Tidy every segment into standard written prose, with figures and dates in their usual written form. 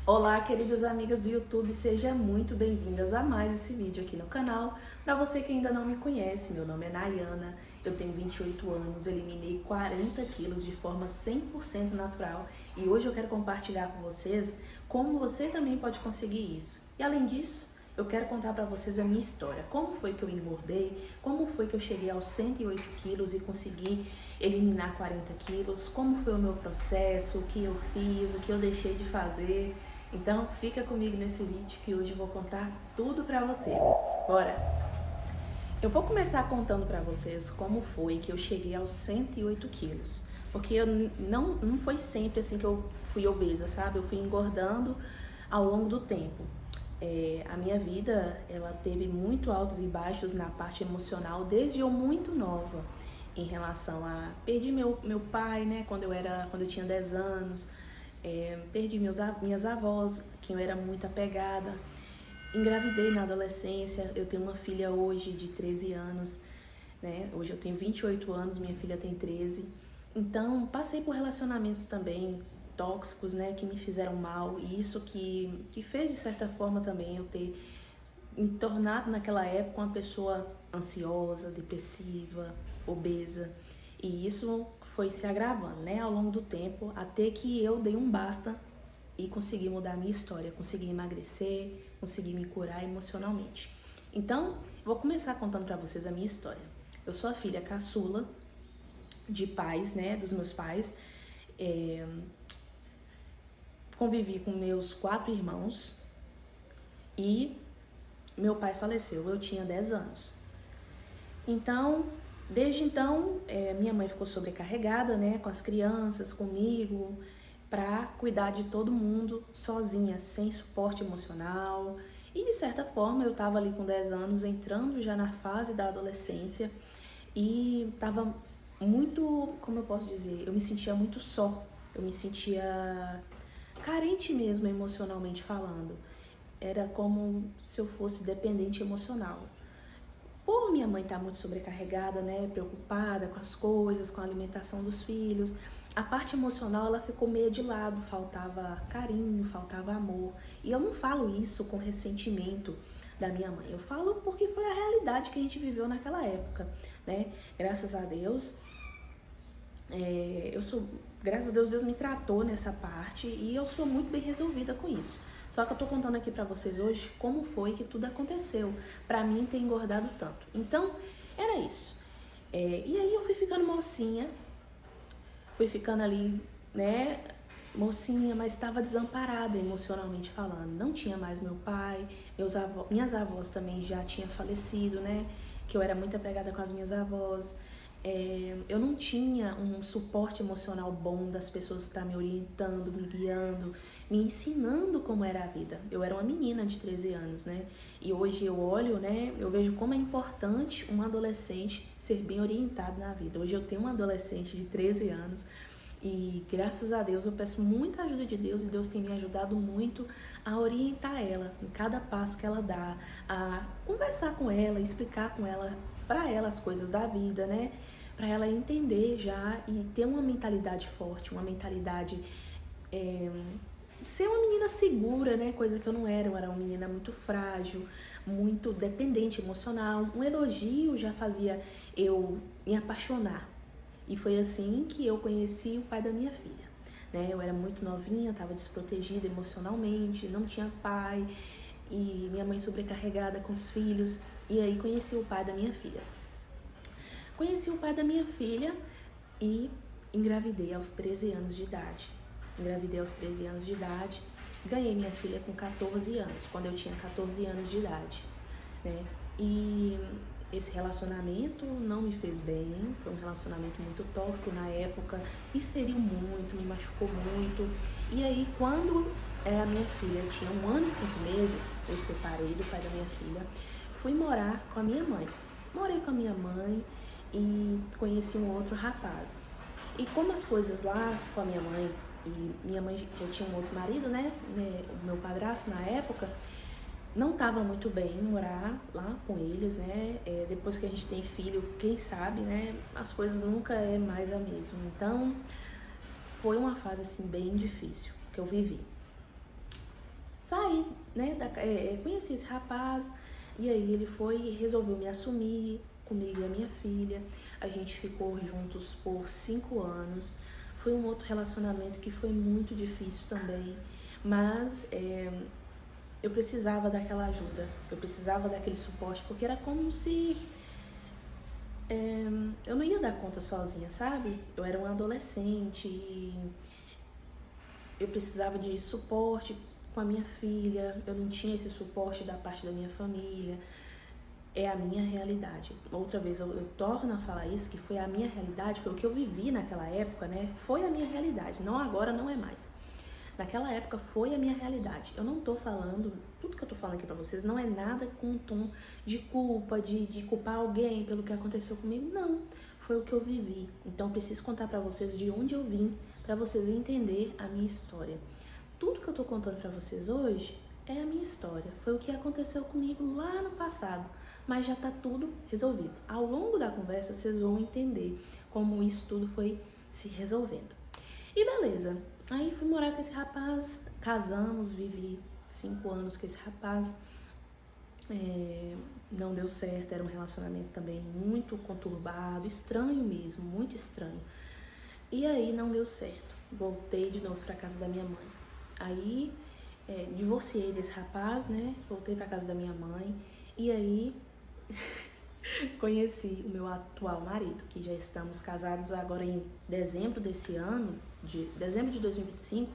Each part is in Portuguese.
Olá, queridas amigas do YouTube, sejam muito bem-vindas a mais esse vídeo aqui no canal. Para você que ainda não me conhece, meu nome é Nayana, eu tenho 28 anos, eliminei 40 quilos de forma 100% natural e hoje eu quero compartilhar com vocês como você também pode conseguir isso. E além disso, eu quero contar para vocês a minha história, como foi que eu engordei, como foi que eu cheguei aos 108 quilos e consegui eliminar 40 quilos, como foi o meu processo, o que eu fiz, o que eu deixei de fazer. Então fica comigo nesse vídeo que hoje eu vou contar tudo pra vocês. Bora! Eu vou começar contando pra vocês como foi que eu cheguei aos 108 quilos. Porque não foi sempre assim que eu fui obesa, sabe? Eu fui engordando ao longo do tempo. A minha vida, ela teve muito altos e baixos na parte emocional desde eu muito nova. Em relação a... Perdi meu pai, né? Quando eu tinha 10 anos. Perdi minhas avós, quem eu era muito apegada. Engravidei na adolescência, eu tenho uma filha hoje de 13 anos, né? Hoje eu tenho 28 anos, minha filha tem 13. Então, passei por relacionamentos também tóxicos, né? Que me fizeram mal, e isso que fez, de certa forma, também eu ter me tornado, naquela época, uma pessoa ansiosa, depressiva, obesa. E isso foi se agravando, né, ao longo do tempo, até que eu dei um basta e consegui mudar a minha história, consegui emagrecer, consegui me curar emocionalmente. Então, vou começar contando para vocês a minha história. Eu sou a filha caçula de pais, né, dos meus pais. Convivi com meus 4 irmãos e meu pai faleceu, eu tinha 10 anos. Então, desde então, minha mãe ficou sobrecarregada, né, com as crianças, comigo, para cuidar de todo mundo sozinha, sem suporte emocional. E de certa forma eu estava ali com 10 anos, entrando já na fase da adolescência e estava muito, como eu posso dizer, eu me sentia muito só, eu me sentia carente mesmo emocionalmente falando. Era como se eu fosse dependente emocional. Por minha mãe estar muito sobrecarregada, né, preocupada com as coisas, com a alimentação dos filhos, a parte emocional ela ficou meio de lado, faltava carinho, faltava amor. E eu não falo isso com ressentimento da minha mãe, eu falo porque foi a realidade que a gente viveu naquela época, né? Graças a Deus, Deus me tratou nessa parte e eu sou muito bem resolvida com isso. Só que eu tô contando aqui pra vocês hoje como foi que tudo aconteceu pra mim ter engordado tanto. Então, era isso. E aí eu fui ficando mocinha, fui ficando ali, né, mocinha, mas estava desamparada emocionalmente falando. Não tinha mais meu pai, minhas avós também já tinham falecido, né, que eu era muito apegada com as minhas avós. Eu não tinha um suporte emocional bom das pessoas que estavam me orientando, me guiando, me ensinando como era a vida. Eu era uma menina de 13 anos, né? E hoje eu olho, né? Eu vejo como é importante uma adolescente ser bem orientada na vida. Hoje eu tenho uma adolescente de 13 anos e graças a Deus eu peço muita ajuda de Deus e Deus tem me ajudado muito a orientar ela em cada passo que ela dá, a conversar com ela, explicar com ela, para ela as coisas da vida, né? Para ela entender já e ter uma mentalidade forte, uma mentalidade ser uma menina segura, né? Coisa que eu não era. Eu era uma menina muito frágil, muito dependente emocional. Um elogio já fazia eu me apaixonar. E foi assim que eu conheci o pai da minha filha, né? Eu era muito novinha, estava desprotegida emocionalmente, não tinha pai e minha mãe sobrecarregada com os filhos. E aí conheci o pai da minha filha. Conheci o pai da minha filha e engravidei aos 13 anos de idade. Engravidei aos 13 anos de idade, ganhei minha filha com 14 anos, quando eu tinha 14 anos de idade, né? E esse relacionamento não me fez bem, foi um relacionamento muito tóxico na época, me feriu muito, me machucou muito. E aí, quando a minha filha tinha 1 ano e 5 meses, eu separei do pai da minha filha, fui morar com a minha mãe. Morei com a minha mãe e conheci um outro rapaz. E como as coisas lá com a minha mãe, e minha mãe já tinha um outro marido, né? O meu padrasto na época, não estava muito bem morar lá com eles, né? Depois que a gente tem filho, quem sabe, né? As coisas nunca é mais a mesma. Então, foi uma fase assim bem difícil que eu vivi. saí, né, conheci esse rapaz, e aí ele resolveu me assumir comigo e a minha filha. A gente ficou juntos por 5 anos. Foi um outro relacionamento que foi muito difícil também, mas eu precisava daquela ajuda, eu precisava daquele suporte, porque era como se eu não ia dar conta sozinha, sabe? Eu era uma adolescente e eu precisava de suporte com a minha filha, eu não tinha esse suporte da parte da minha família. É a minha realidade. Outra vez eu torno a falar isso, que foi a minha realidade, foi o que eu vivi naquela época, né? Foi a minha realidade, não agora, não é mais. Naquela época foi a minha realidade. Eu não tô falando, tudo que eu tô falando aqui pra vocês não é nada com um tom de culpa, de culpar alguém pelo que aconteceu comigo, não. Foi o que eu vivi. Então eu preciso contar pra vocês de onde eu vim, pra vocês entenderem a minha história. Tudo que eu tô contando pra vocês hoje é a minha história. Foi o que aconteceu comigo lá no passado, mas já tá tudo resolvido. Ao longo da conversa vocês vão entender como isso tudo foi se resolvendo. E beleza. Aí fui morar com esse rapaz, casamos, vivi 5 anos com esse rapaz, não deu certo, era um relacionamento também muito conturbado, estranho mesmo, muito estranho. E aí não deu certo, voltei de novo pra casa da minha mãe. Aí divorciei desse rapaz, né, voltei pra casa da minha mãe, e aí conheci o meu atual marido, que já estamos casados agora em dezembro desse ano, dezembro de 2025,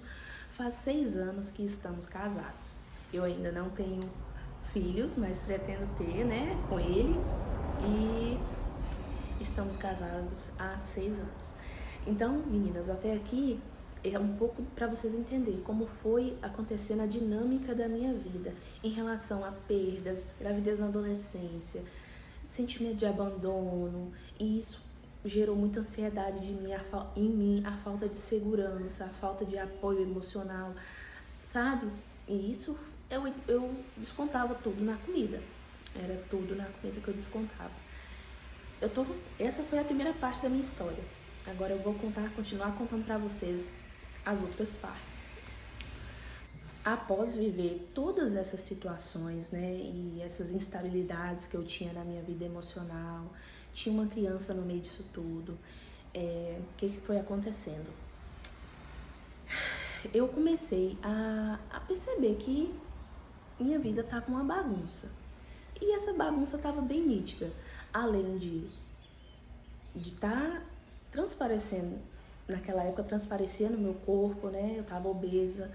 faz 6 anos que estamos casados. Eu ainda não tenho filhos, mas pretendo ter, né, com ele, e estamos casados há 6 anos. Então, meninas, até aqui é um pouco para vocês entenderem como foi acontecendo a dinâmica da minha vida em relação a perdas, gravidez na adolescência, sentimento de abandono, e isso gerou muita ansiedade em mim, a falta de segurança, a falta de apoio emocional, sabe? E isso eu descontava tudo na comida, era tudo na comida que eu descontava. Essa foi a primeira parte da minha história. Agora eu vou continuar contando pra vocês as outras partes. Após viver todas essas situações, né, e essas instabilidades que eu tinha na minha vida emocional, tinha uma criança no meio disso tudo, o que foi acontecendo? Eu comecei a perceber que minha vida estava uma bagunça. E essa bagunça estava bem nítida. Além de estar transparecendo, naquela época transparecia no meu corpo, né? Eu estava obesa,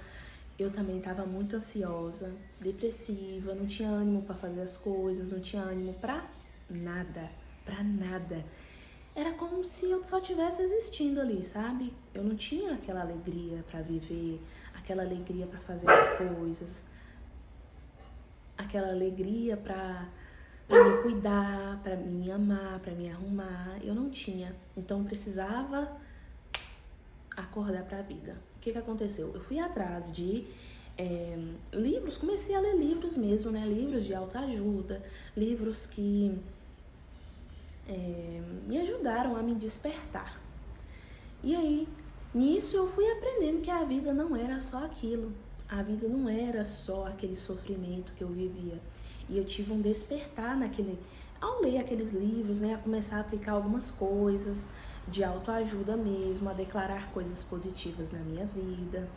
eu também estava muito ansiosa, depressiva, não tinha ânimo para fazer as coisas, não tinha ânimo para nada, para nada. Era como se eu só estivesse existindo ali, sabe? Eu não tinha aquela alegria para viver, aquela alegria para fazer as coisas, aquela alegria para me cuidar, para me amar, para me arrumar. Eu não tinha. Então eu precisava acordar para a vida. O que aconteceu? Eu fui atrás de livros, comecei a ler livros mesmo, né? Livros de autoajuda, livros que me ajudaram a me despertar. E aí, nisso eu fui aprendendo que a vida não era só aquilo. A vida não era só aquele sofrimento que eu vivia. E eu tive um despertar ao ler aqueles livros, né? A começar a aplicar algumas coisas de autoajuda mesmo, a declarar coisas positivas na minha vida,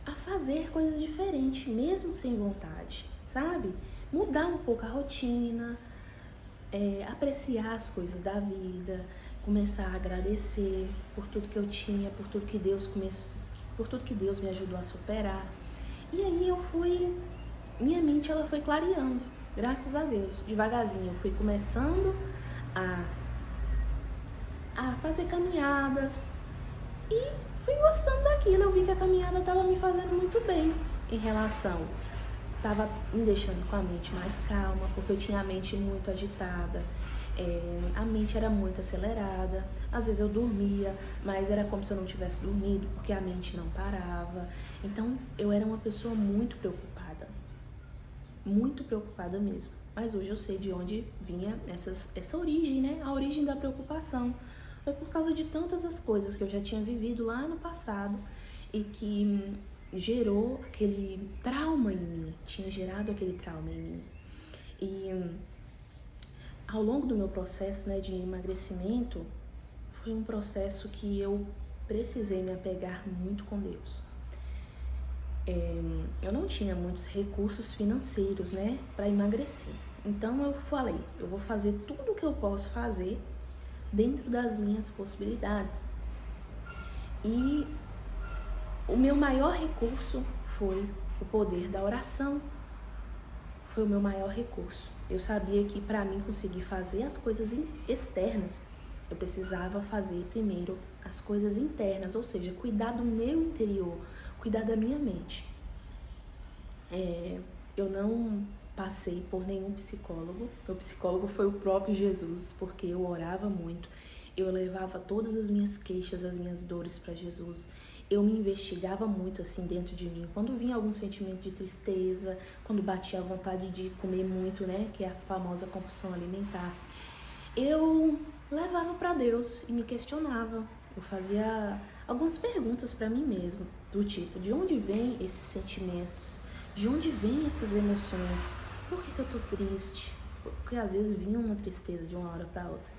a fazer coisas diferentes, mesmo sem vontade, sabe? Mudar um pouco a rotina, apreciar as coisas da vida, começar a agradecer por tudo que eu tinha, por tudo que Deus me ajudou a superar. E aí minha mente ela foi clareando, graças a Deus. Devagarzinho eu fui começando a fazer caminhadas e fui gostando daquilo. Eu vi que a caminhada estava me fazendo muito bem estava me deixando com a mente mais calma, porque eu tinha a mente muito agitada, a mente era muito acelerada. Às vezes eu dormia, mas era como se eu não tivesse dormido, porque a mente não parava. Então eu era uma pessoa muito preocupada mesmo. Mas hoje eu sei de onde vinha essa origem, né? A origem da preocupação foi por causa de tantas as coisas que eu já tinha vivido lá no passado e que gerou aquele trauma em mim, tinha gerado aquele trauma em mim. E ao longo do meu processo, né, de emagrecimento, foi um processo que eu precisei me apegar muito com Deus. Eu não tinha muitos recursos financeiros, né, para emagrecer. Então eu falei, eu vou fazer tudo o que eu posso fazer dentro das minhas possibilidades. E o meu maior recurso foi o poder da oração. Foi o meu maior recurso. Eu sabia que para mim conseguir fazer as coisas externas, eu precisava fazer primeiro as coisas internas, ou seja, cuidar do meu interior, cuidar da minha mente. Eu não passei por nenhum psicólogo. Meu psicólogo foi o próprio Jesus, porque eu orava muito. Eu levava todas as minhas queixas, as minhas dores para Jesus. Eu me investigava muito assim dentro de mim. Quando vinha algum sentimento de tristeza, quando batia a vontade de comer muito, né, que é a famosa compulsão alimentar, eu levava para Deus e me questionava. Eu fazia algumas perguntas para mim mesma, do tipo, de onde vêm esses sentimentos? De onde vêm essas emoções? Por que eu tô triste? Porque às vezes vinha uma tristeza de uma hora para outra.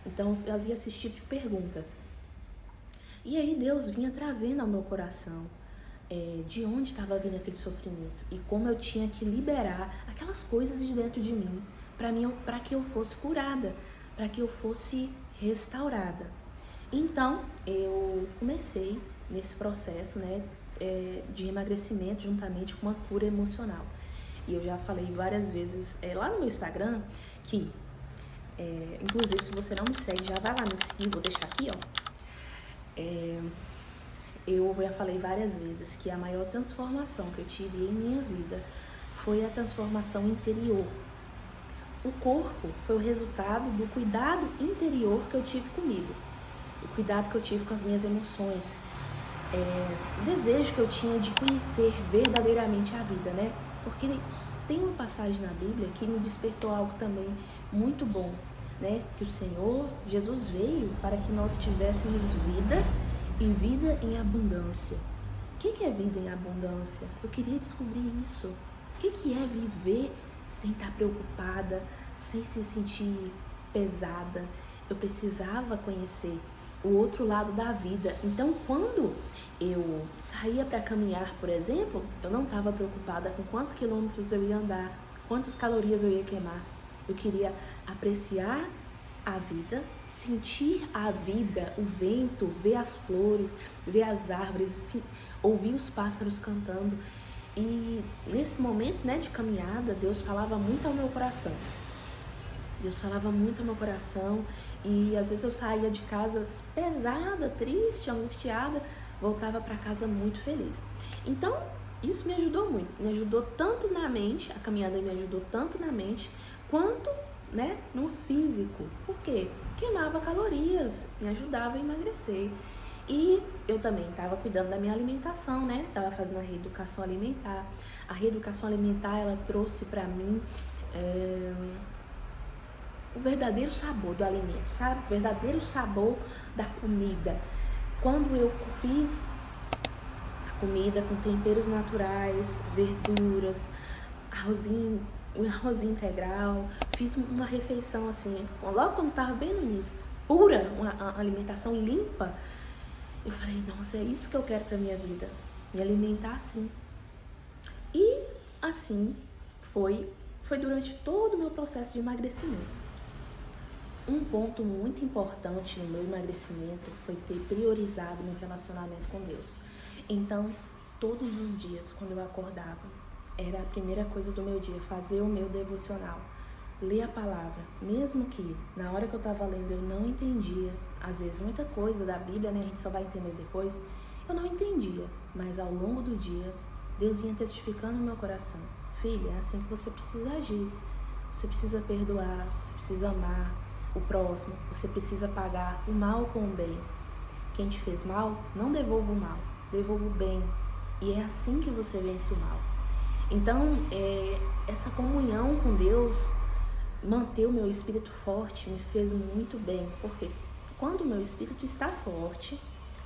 Então eu fazia esse tipo de pergunta. E aí Deus vinha trazendo ao meu coração de onde estava vindo aquele sofrimento e como eu tinha que liberar aquelas coisas de dentro de mim para que eu fosse curada, para que eu fosse restaurada. Então eu comecei nesse processo, né, de emagrecimento juntamente com uma cura emocional. E eu já falei várias vezes lá no meu Instagram que, inclusive se você não me segue, já vai lá me seguir, vou deixar aqui, ó. Eu já falei várias vezes que a maior transformação que eu tive em minha vida foi a transformação interior. O corpo foi o resultado do cuidado interior que eu tive comigo, o cuidado que eu tive com as minhas emoções, o desejo que eu tinha de conhecer verdadeiramente a vida, né? Porque tem uma passagem na Bíblia que me despertou algo também muito bom, né? Que o Senhor, Jesus veio para que nós tivéssemos vida e vida em abundância. O que é vida em abundância? Eu queria descobrir isso. O que é viver sem estar preocupada, sem se sentir pesada? Eu precisava conhecer o outro lado da vida. Então, quando eu saía para caminhar, por exemplo, eu não estava preocupada com quantos quilômetros eu ia andar, quantas calorias eu ia queimar. Eu queria apreciar a vida, sentir a vida, o vento, ver as flores, ver as árvores, ouvir os pássaros cantando. E nesse momento, né, de caminhada, Deus falava muito ao meu coração. Deus falava muito ao meu coração e às vezes eu saía de casa pesada, triste, angustiada, voltava para casa muito feliz. Então, isso me ajudou muito. Me ajudou tanto na mente, a caminhada me ajudou tanto na mente, quanto, né, no físico. Por quê? Queimava calorias, me ajudava a emagrecer. E eu também estava cuidando da minha alimentação, né? Estava fazendo a reeducação alimentar. A reeducação alimentar, ela trouxe para mim o verdadeiro sabor do alimento, sabe? O verdadeiro sabor da comida. Quando eu fiz a comida com temperos naturais, verduras, um arrozinho integral, fiz uma refeição assim, logo quando estava bem no início, pura, uma alimentação limpa, eu falei, nossa, é isso que eu quero para minha vida, me alimentar assim. E assim foi durante todo o meu processo de emagrecimento. Um ponto muito importante no meu emagrecimento foi ter priorizado meu relacionamento com Deus. Então, todos os dias, quando eu acordava, era a primeira coisa do meu dia, fazer o meu devocional, ler a palavra. Mesmo que na hora que eu estava lendo eu não entendia, às vezes muita coisa da Bíblia, né, a gente só vai entender depois, eu não entendia, mas ao longo do dia, Deus vinha testificando no meu coração. Filha, é assim que você precisa agir, você precisa perdoar, você precisa amar o próximo, você precisa pagar o mal com o bem. Quem te fez mal, não devolva o mal, devolva o bem. E é assim que você vence o mal. Então, essa comunhão com Deus, manter o meu espírito forte, me fez muito bem. Porque quando o meu espírito está forte,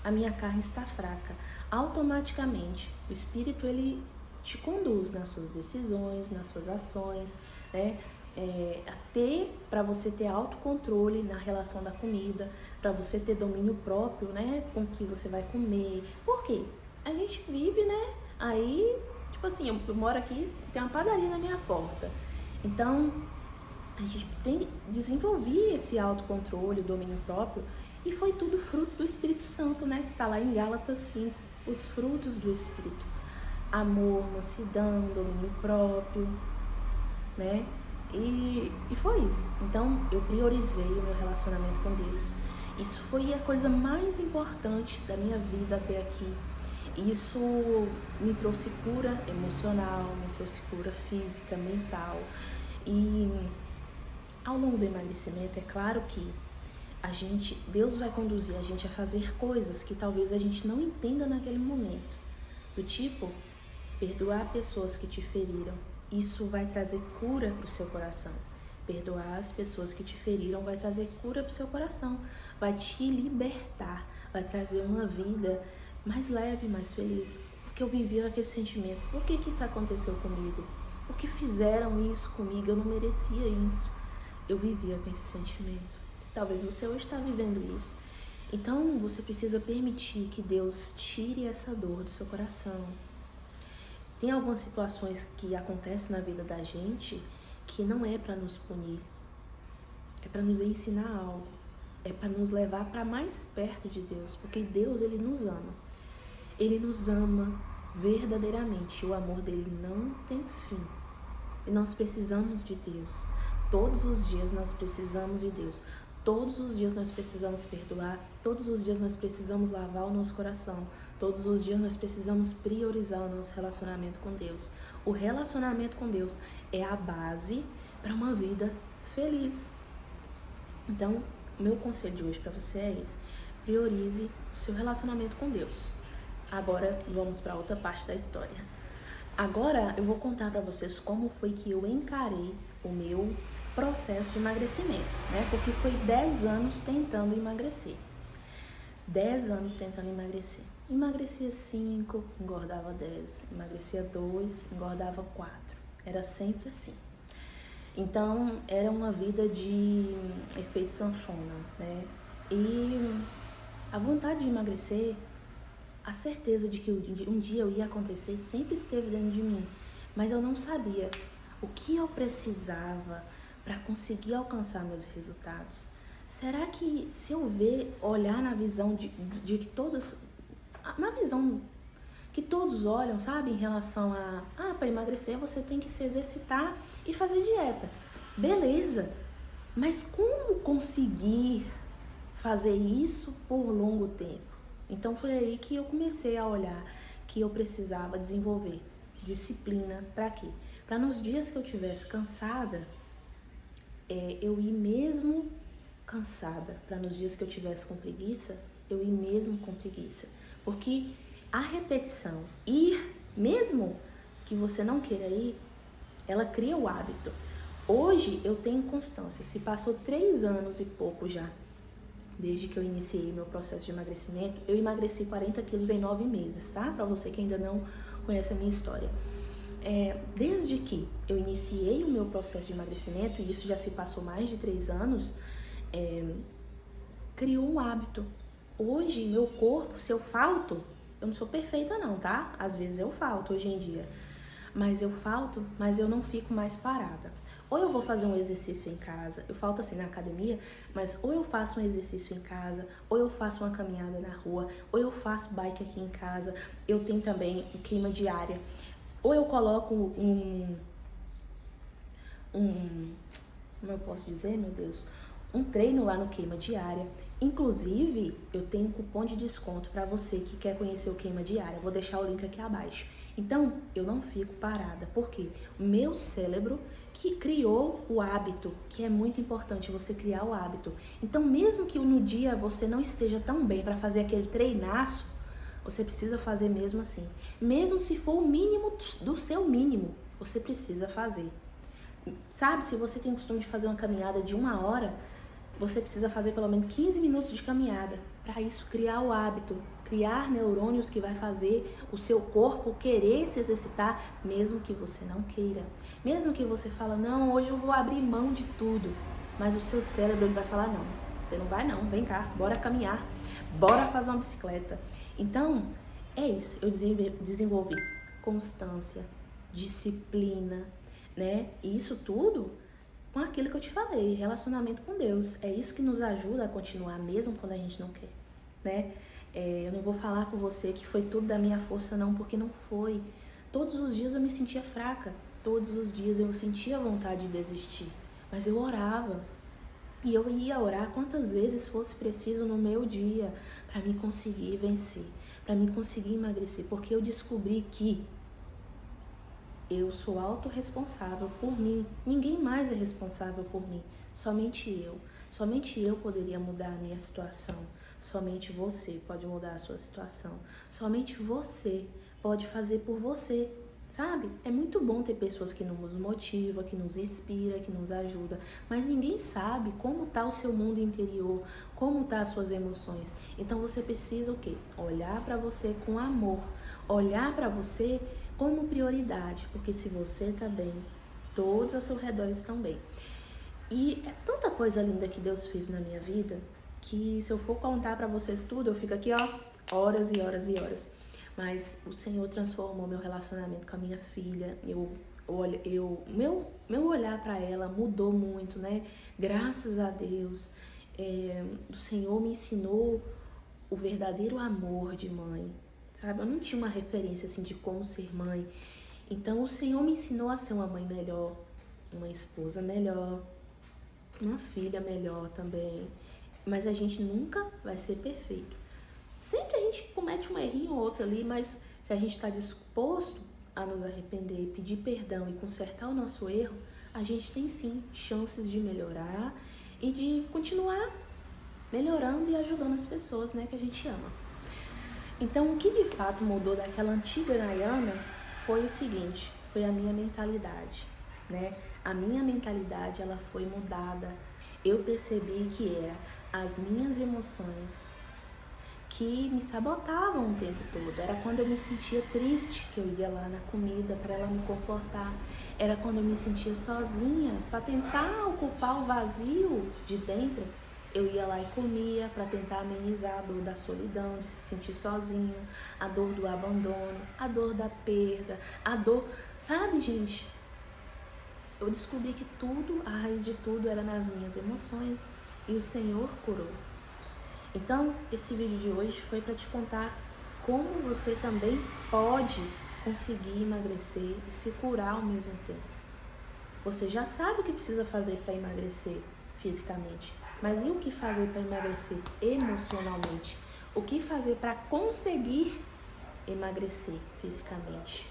a minha carne está fraca. automaticamente o Espírito ele te conduz nas suas decisões, nas suas ações, né? Para você ter autocontrole na relação da comida, para você ter domínio próprio, né? Com o que você vai comer. Por quê? A gente vive, né? Aí, tipo assim, eu moro aqui, tem uma padaria na minha porta. Então, a gente tem que desenvolver esse autocontrole, o domínio próprio, e foi tudo fruto do Espírito Santo, né? Que tá lá em Gálatas 5, os frutos do Espírito. Amor, mansidão, domínio próprio, né? E foi isso. Então, eu priorizei o meu relacionamento com Deus. Isso foi a coisa mais importante da minha vida até aqui. Isso me trouxe cura emocional, me trouxe cura física, mental. E ao longo do emagrecimento, é claro que Deus vai conduzir a gente a fazer coisas que talvez a gente não entenda naquele momento. Do tipo, perdoar pessoas que te feriram. Isso vai trazer cura para o seu coração. Perdoar as pessoas que te feriram vai trazer cura para o seu coração. Vai te libertar, vai trazer uma vida mais leve, mais feliz. Porque eu vivia aquele sentimento. Por que isso aconteceu comigo? Por que fizeram isso comigo? Eu não merecia isso. Eu vivia com esse sentimento. Talvez você hoje está vivendo isso. Então, você precisa permitir que Deus tire essa dor do seu coração. Tem algumas situações que acontecem na vida da gente que não é para nos punir. É para nos ensinar algo. É para nos levar para mais perto de Deus. Porque Deus, Ele nos ama. Ele nos ama verdadeiramente. O amor dele não tem fim. E nós precisamos de Deus. Todos os dias nós precisamos de Deus. Todos os dias nós precisamos perdoar. Todos os dias nós precisamos lavar o nosso coração. Todos os dias nós precisamos priorizar o nosso relacionamento com Deus. O relacionamento com Deus é a base para uma vida feliz. Então, o meu conselho de hoje para você é esse. Priorize o seu relacionamento com Deus. Agora, vamos para outra parte da história. Agora, eu vou contar para vocês como foi que eu encarei o meu processo de emagrecimento, né? Porque foi 10 anos tentando emagrecer. 10 anos tentando emagrecer. Emagrecia 5, engordava 10. Emagrecia 2, engordava 4. Era sempre assim. Então, era uma vida de efeito sanfona, né? E a vontade de emagrecer, a certeza de que um dia eu ia acontecer, sempre esteve dentro de mim. Mas eu não sabia o que eu precisava para conseguir alcançar meus resultados. Será que se eu olhar na visão de que todos... Na visão que todos olham, sabe? Em relação para emagrecer você tem que se exercitar e fazer dieta. Beleza, mas como conseguir fazer isso por longo tempo? Então foi aí que eu comecei a olhar que eu precisava desenvolver disciplina. Para quê? Para nos dias que eu estivesse cansada, eu ir mesmo cansada. Para nos dias que eu estivesse com preguiça, eu ir mesmo com preguiça. Porque a repetição, ir mesmo que você não queira ir, ela cria o hábito. Hoje eu tenho constância. Se passou 3 anos e pouco já, desde que eu iniciei meu processo de emagrecimento, eu emagreci 40 quilos em 9 meses, tá? Para você que ainda não conhece a minha história. Desde que eu iniciei o meu processo de emagrecimento, e isso já se passou mais de 3 anos, criou um hábito. Hoje, meu corpo, se eu falto, eu não sou perfeita não, tá? Às vezes eu falto hoje em dia. Mas eu falto, mas eu não fico mais parada. Ou eu vou fazer um exercício em casa, eu falto assim na academia, mas ou eu faço um exercício em casa, ou eu faço uma caminhada na rua, ou eu faço bike aqui em casa. Eu tenho também queima diária. Ou eu coloco como eu posso dizer, meu Deus, um treino lá no Queima Diária. Inclusive, eu tenho um cupom de desconto para você que quer conhecer o Queima Diária. Vou deixar o link aqui abaixo. Então, eu não fico parada, porque o meu cérebro que criou o hábito, que é muito importante você criar o hábito. Então, mesmo que no dia você não esteja tão bem para fazer aquele treinaço, você precisa fazer mesmo assim. Mesmo se for o mínimo do seu mínimo, você precisa fazer. Sabe, se você tem o costume de fazer uma caminhada de 1 hora, você precisa fazer pelo menos 15 minutos de caminhada. Para isso, criar o hábito. criar neurônios que vai fazer o seu corpo querer se exercitar, mesmo que você não queira. Mesmo que você fala, não, hoje eu vou abrir mão de tudo. Mas o seu cérebro ele vai falar, não, você não vai não, vem cá, bora caminhar, bora fazer uma bicicleta. Então, é isso, eu desenvolvi constância, disciplina, né? E isso tudo com aquilo que eu te falei, relacionamento com Deus. É isso que nos ajuda a continuar mesmo quando a gente não quer, né? Eu não vou falar com você que foi tudo da minha força não, porque não foi. Todos os dias eu me sentia fraca, todos os dias eu sentia vontade de desistir, mas eu orava. E eu ia orar quantas vezes fosse preciso no meu dia para me conseguir vencer, para me conseguir emagrecer, porque eu descobri que eu sou autorresponsável por mim. Ninguém mais é responsável por mim, somente eu. Somente eu poderia mudar a minha situação. Somente você pode mudar a sua situação. Somente você pode fazer por você, sabe? É muito bom ter pessoas que nos motivam, que nos inspiram, que nos ajudam, mas ninguém sabe como está o seu mundo interior, como tá as suas emoções. Então você precisa o quê? Olhar para você com amor, olhar para você como prioridade, porque se você está bem, todos ao seu redor estão bem. E é tanta coisa linda que Deus fez na minha vida, que se eu for contar para vocês tudo, eu fico aqui, ó, horas e horas e horas. Mas o Senhor transformou meu relacionamento com a minha filha, meu olhar para ela mudou muito, né? Graças a Deus, o Senhor me ensinou o verdadeiro amor de mãe, sabe? Eu não tinha uma referência assim de como ser mãe. Então o Senhor me ensinou a ser uma mãe melhor, uma esposa melhor, uma filha melhor também. Mas a gente nunca vai ser perfeito. Sempre a gente comete um errinho ou outro ali, mas se a gente está disposto a nos arrepender, pedir perdão e consertar o nosso erro, a gente tem sim chances de melhorar e de continuar melhorando e ajudando as pessoas, né, que a gente ama. Então, o que de fato mudou daquela antiga Nayana foi o seguinte, foi a minha mentalidade, né? A minha mentalidade, ela foi mudada. Eu percebi que era as minhas emoções que me sabotavam o tempo todo. Era quando eu me sentia triste que eu ia lá na comida para ela me confortar. Era quando eu me sentia sozinha, para tentar ocupar o vazio de dentro, eu ia lá e comia para tentar amenizar a dor da solidão, de se sentir sozinho, a dor do abandono, a dor da perda, a dor... Sabe, gente? Eu descobri que tudo, a raiz de tudo era nas minhas emoções e o Senhor curou. Então, esse vídeo de hoje foi para te contar como você também pode conseguir emagrecer e se curar ao mesmo tempo. Você já sabe o que precisa fazer para emagrecer fisicamente, mas e o que fazer para emagrecer emocionalmente? O que fazer para conseguir emagrecer fisicamente?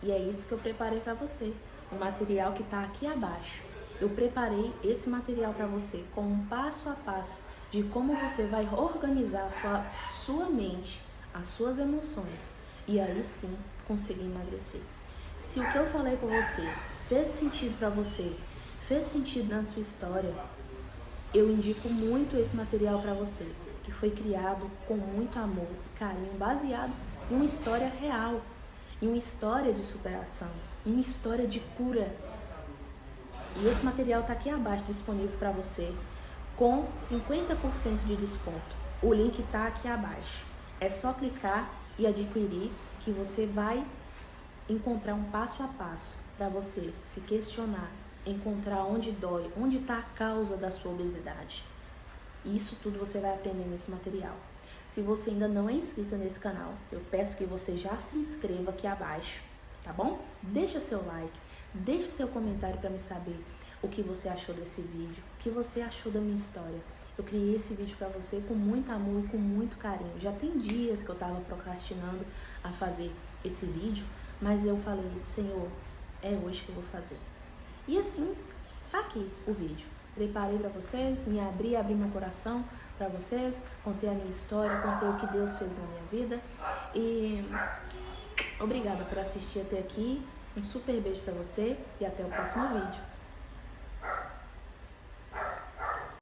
E é isso que eu preparei para você, o material que está aqui abaixo. Eu preparei esse material para você com um passo a passo de como você vai organizar a sua mente, as suas emoções e aí sim conseguir emagrecer. Se o que eu falei com você fez sentido para você, fez sentido na sua história, eu indico muito esse material para você, que foi criado com muito amor e carinho, baseado em uma história real, em uma história de superação, uma história de cura. E esse material está aqui abaixo, disponível para você, com 50% de desconto. O link está aqui abaixo. É só clicar e adquirir que você vai encontrar um passo a passo para você se questionar, encontrar onde dói, onde está a causa da sua obesidade. Isso tudo você vai aprender nesse material. Se você ainda não é inscrita nesse canal, eu peço que você já se inscreva aqui abaixo, tá bom? Deixa seu like, deixa seu comentário para me saber o que você achou desse vídeo, o que você achou da minha história. Eu criei esse vídeo para você com muito amor e com muito carinho. Já tem dias que eu estava procrastinando a fazer esse vídeo, mas eu falei, Senhor, é hoje que eu vou fazer. E assim, tá aqui o vídeo. Preparei para vocês, abri meu coração para vocês, contei a minha história, contei o que Deus fez na minha vida. E obrigada por assistir até aqui. Um super beijo para você e até o próximo vídeo.